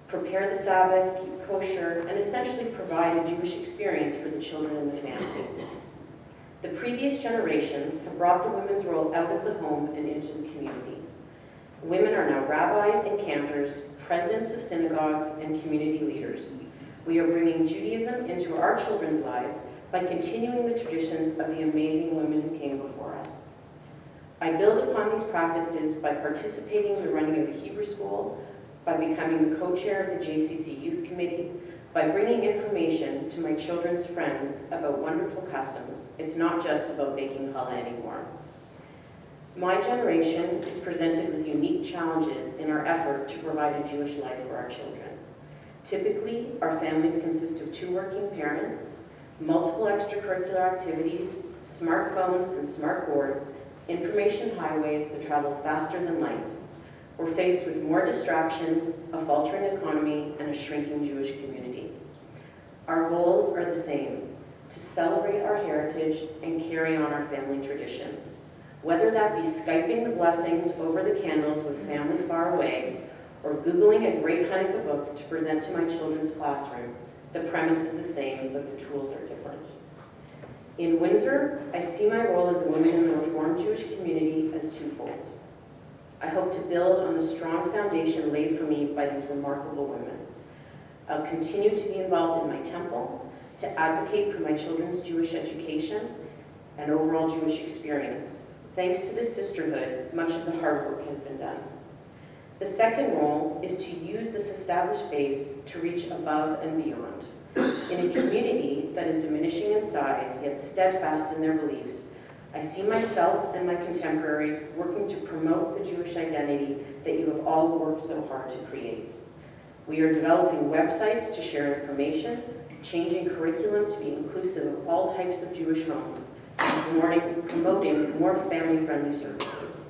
prepare the Sabbath, keep kosher, and essentially provide a Jewish experience for the children in the family. The previous generations have brought the women's role out of the home and into the community. Women are now rabbis and cantors, presidents of synagogues, and community leaders. We are bringing Judaism into our children's lives by continuing the traditions of the amazing women who came before us. I build upon these practices by participating in the running of the Hebrew School, by becoming the co-chair of the JCC Youth Committee, by bringing information to my children's friends about wonderful customs. It's not just about baking challah anymore. My generation is presented with unique challenges in our effort to provide a Jewish life for our children. Typically, our families consist of 2 working parents, multiple extracurricular activities, smartphones and smart boards, information highways that travel faster than light. We're faced with more distractions, a faltering economy, and a shrinking Jewish community. Our goals are the same: to celebrate our heritage and carry on our family traditions. Whether that be Skyping the blessings over the candles with family far away, or Googling a great Hanukkah book to present to my children's classroom, the premise is the same, but the tools are different. In Windsor, I see my role as a woman in the Reformed Jewish community as twofold. I hope to build on the strong foundation laid for me by these remarkable women. I'll continue to be involved in my temple, to advocate for my children's Jewish education and overall Jewish experience. Thanks to this sisterhood, much of the hard work has been done. The second role is to use this established base to reach above and beyond. In a community that is diminishing in size, yet steadfast in their beliefs, I see myself and my contemporaries working to promote the Jewish identity that you have all worked so hard to create. We are developing websites to share information, changing curriculum to be inclusive of all types of Jewish homes, and promoting more family-friendly services.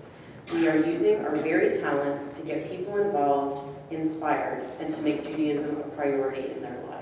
We are using our varied talents to get people involved, inspired, and to make Judaism a priority in their lives.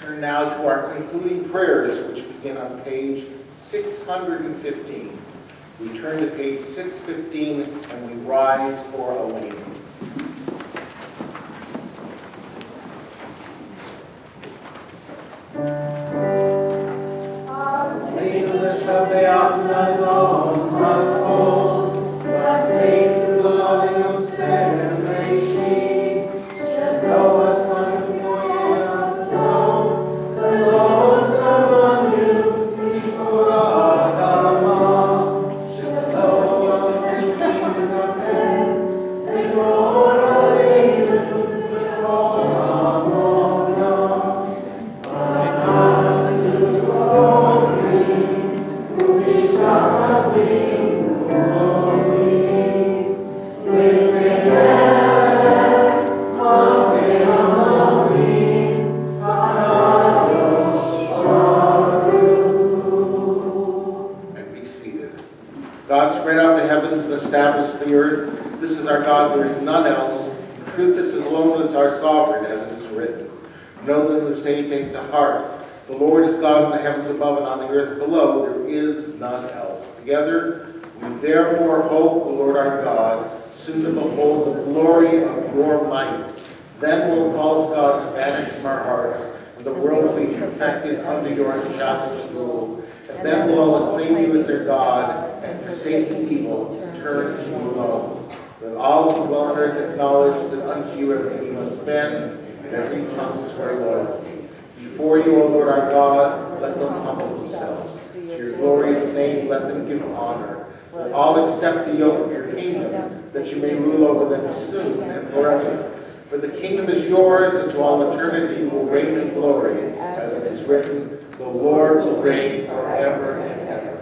Turn now to our concluding prayers, which begin on page 615. We turn to page 615 and we rise for a lane. God spread out the heavens and established the earth. This is our God, there is none else. In truth, this alone is our sovereign, as it is written. Know then this day, take to heart. The Lord is God in the heavens above and on the earth below. There is none else. Together, we therefore hope the Lord our God, soon to behold the glory of your might. Then will false gods vanish from our hearts, and the world will be perfected under your unchallenged rule. And then will all acclaim you as their God, and forsaking evil, turn to you alone. Let all who dwell on earth acknowledge that unto you every knee must bend, and every tongue swear loyalty. Before you, O Lord our God, let them humble themselves. To your glorious name, let them give honor. Let all accept the yoke of your kingdom, that you may rule over them soon and forever. For the kingdom is yours, and to all eternity you will reign in glory. As it is written, the Lord will reign forever and ever.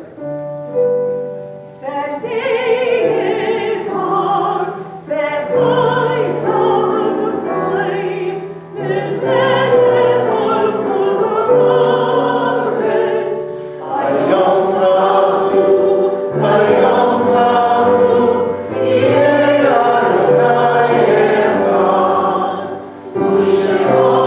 That day in our, that I come to pray, and let it all harvest. I don't love you, I don't love you, here I am God. Usherah,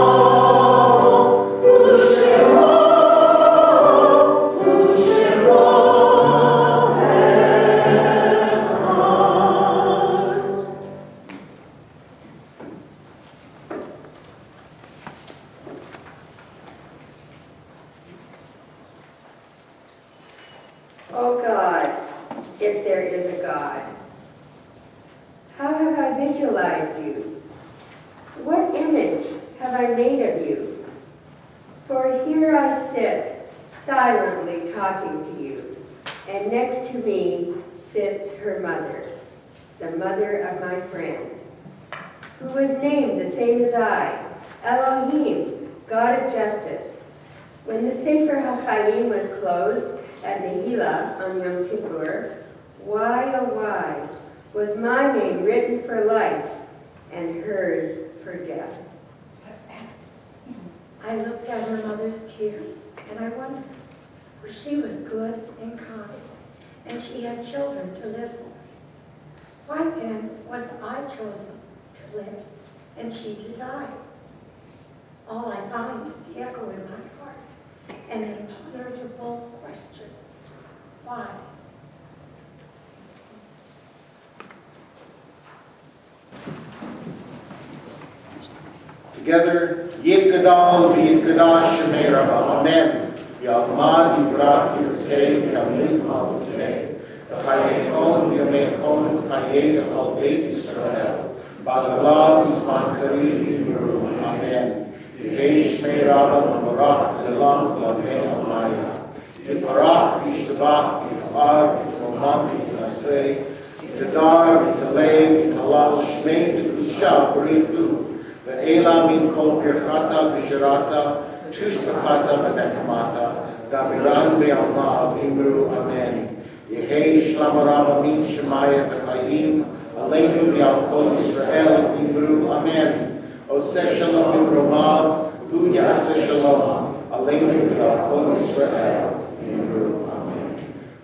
Oh God, if there is a God, how have I visualized you? What image have I made of you? For here I sit, silently talking to you, and next to me sits her mother, the mother of my friend, who was named the same as I, Elohim, God of justice. When the Sefer HaChaim was closed at Nehila on Yom Kippur, why, oh why, was my name written for life and hers for death? I looked at her mother's tears, and I wondered, for she was good and kind, and she had children to live for. Why then was I chosen to live and she to die? All I find is the echo in my heart, and an imponderable question. Why? Together, Yid Gadol v'Yid Gadash Shemei Rabba, Amen. Yalmad Yivrach Yirtei Yamid Malutei. V'chayei Kohen v'Yamei Kohen v'chayei V'chal Beit Yisrael. B'Galav Yisman Karim Yimru, Amen. Yehei Shmei Rabba V'Varach Lelam L'Amei Amaya. Yivarach V'Yishtabach V'Yifar V'Yifomam V'Yinasei. Yidar V'Yitalev V'Yithalal Shmei V'Yisha B'Richu. Ve'ela min kol pirchata v'shirata, tushbachata v'nekmata, damiran be'alma v'imru amen. Yehei shlamorama min shemaya v'chayim, aleinu v'al kol Yisrael v'imru amen. Oseh shalom romav, hu ya'aseh shalom, aleinu v'al kol Yisrael v'imru amen.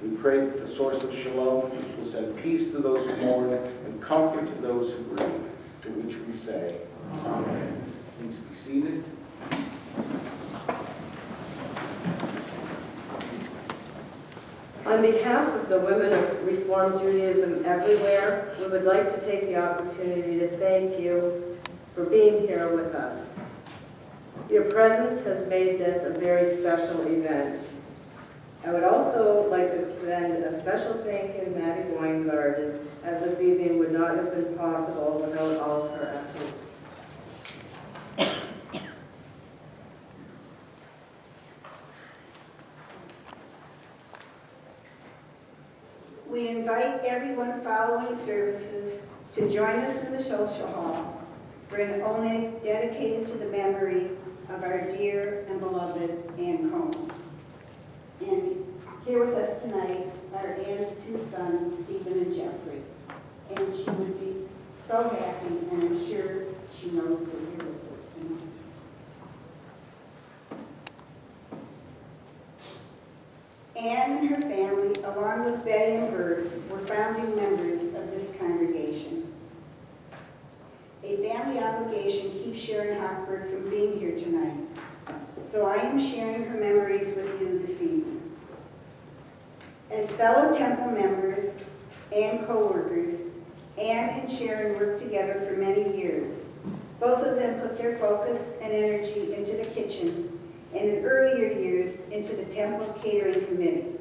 We pray that the source of shalom will send peace to those who mourn and comfort to those who grieve, to which we say, Amen. Please be seated. On behalf of the women of Reformed Judaism everywhere, we would like to take the opportunity to thank you for being here with us. Your presence has made this a very special event. I would also like to extend a special thank you to Maddie Weingard, as this evening would not have been possible without all of her efforts. We invite everyone following services to join us in the social hall for an only dedicated to the memory of our dear and beloved Ann Cohen. And here with us tonight are Ann's two sons, Stephen and Jeffrey. And she would be so happy, and I'm sure she knows that you're with us tonight. Ann and her family, along with Betty and Bert, were founding members of this congregation. A family obligation keeps Sharon Hochberg from being here tonight, so I am sharing her memories with you this evening. As fellow temple members and co-workers, Ann and Sharon worked together for many years. Both of them put their focus and energy into the kitchen, and in earlier years into the temple catering committee.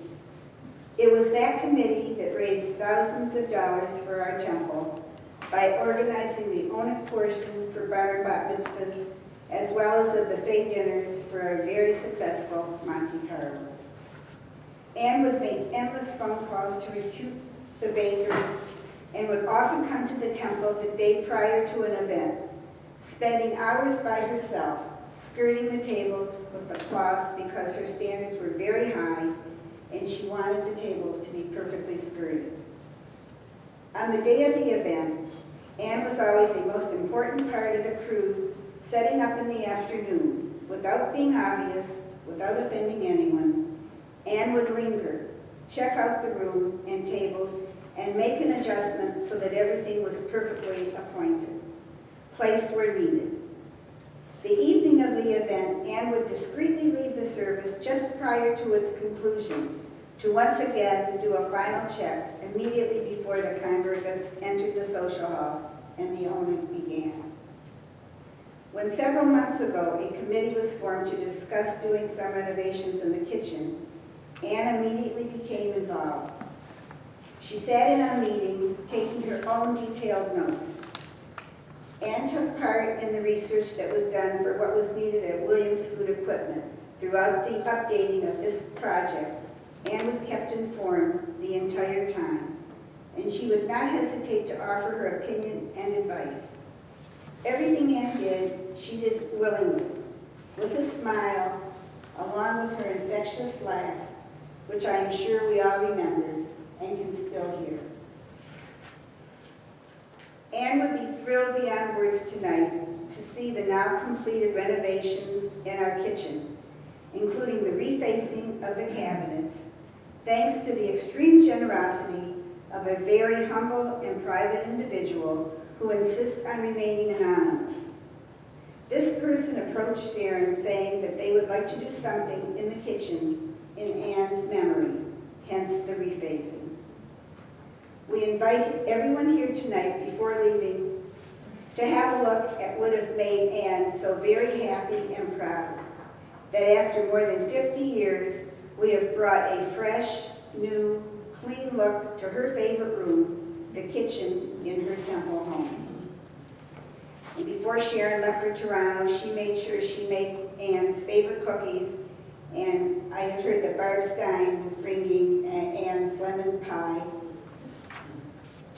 It was that committee that raised thousands of dollars for our temple by organizing the own portion for bar and bat mitzvahs, as well as the buffet dinners for our very successful Monte Carlos. Ann would make endless phone calls to recruit the bakers and would often come to the temple the day prior to an event, spending hours by herself, skirting the tables with the cloths because her standards were very high and she wanted the tables to be perfectly skirted. On the day of the event, Ann was always the most important part of the crew, setting up in the afternoon. Without being obvious, without offending anyone, Ann would linger, check out the room and tables, and make an adjustment so that everything was perfectly appointed, placed where needed. The evening of the event, Ann would discreetly leave the service just prior to its conclusion to once again do a final check immediately before the congregants entered the social hall and the omen began. When several months ago a committee was formed to discuss doing some renovations in the kitchen, Ann immediately became involved. She sat in on meetings, taking her own detailed notes. Ann took part in the research that was done for what was needed at Williams Food Equipment. Throughout the updating of this project, Ann was kept informed the entire time, and she would not hesitate to offer her opinion and advice. Everything Ann did, she did willingly, with a smile, along with her infectious laugh, which I am sure we all remembered and can still hear. Ann would be thrilled beyond words tonight to see the now completed renovations in our kitchen, including the refacing of the cabinets, thanks to the extreme generosity of a very humble and private individual who insists on remaining anonymous. This person approached Sharon saying that they would like to do something in the kitchen in Ann's memory, hence the refacing. We invite everyone here tonight before leaving to have a look at what would have made Ann so very happy and proud that after more than 50 years, we have brought a fresh, new, clean look to her favorite room, the kitchen in her temple home. And before Sharon left for Toronto, she made sure she made Ann's favorite cookies, and I had heard that Barb Stein was bringing Ann's lemon pie.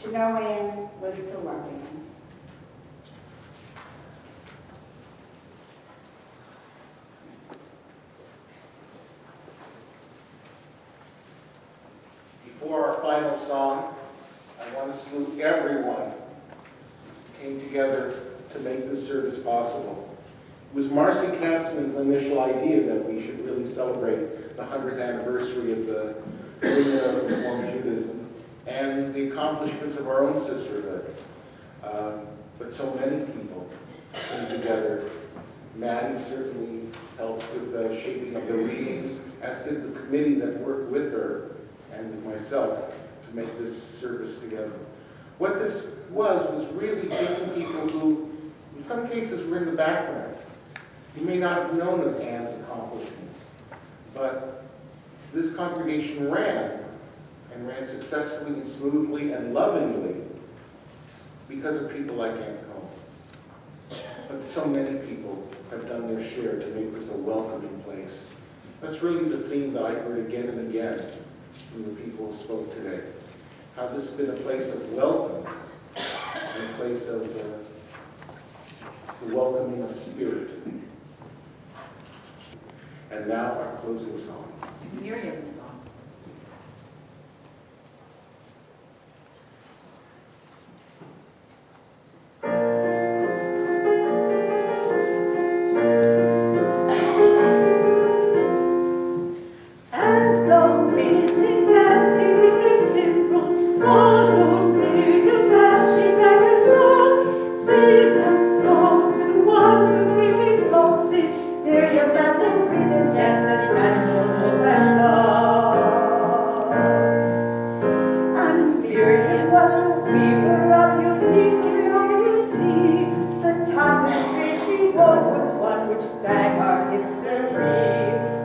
To know Ann was to love Ann. Before our final song, I want to salute everyone who came together to make this service possible. It was Marcy Katzman's initial idea that we should really celebrate the 100th anniversary of the Windsor of Reformed Judaism and the accomplishments of our own sisterhood. But so many people came together. Maddie certainly helped with the shaping of the readings, as did the committee that worked with her and with myself to make this service together. What this was really taking people who, in some cases, were in the background. You may not have known of Ann's accomplishments, but this congregation ran successfully and smoothly and lovingly because of people like Ann Cohen. But so many people have done their share to make this a welcoming place. That's really the theme that I heard again and again from the people who spoke today. How this has been a place of welcome, and a place of the welcoming of spirit. And now our closing song. Miriam's song.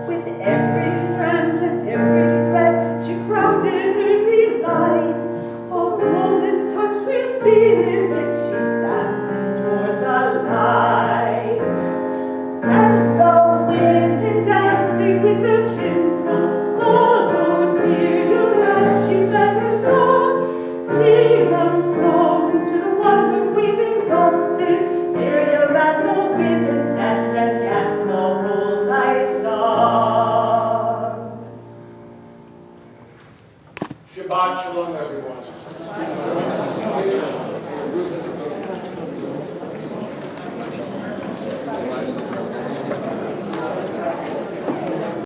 With every strand and every thread, she crafted touched with spirit, she dances toward the light. And the women dancing with the timbrel followed near you as she sang her song. Sing a song to the one whom we've exalted. Hear you and the women danced and danced the whole night long. Shabbat shalom, everyone.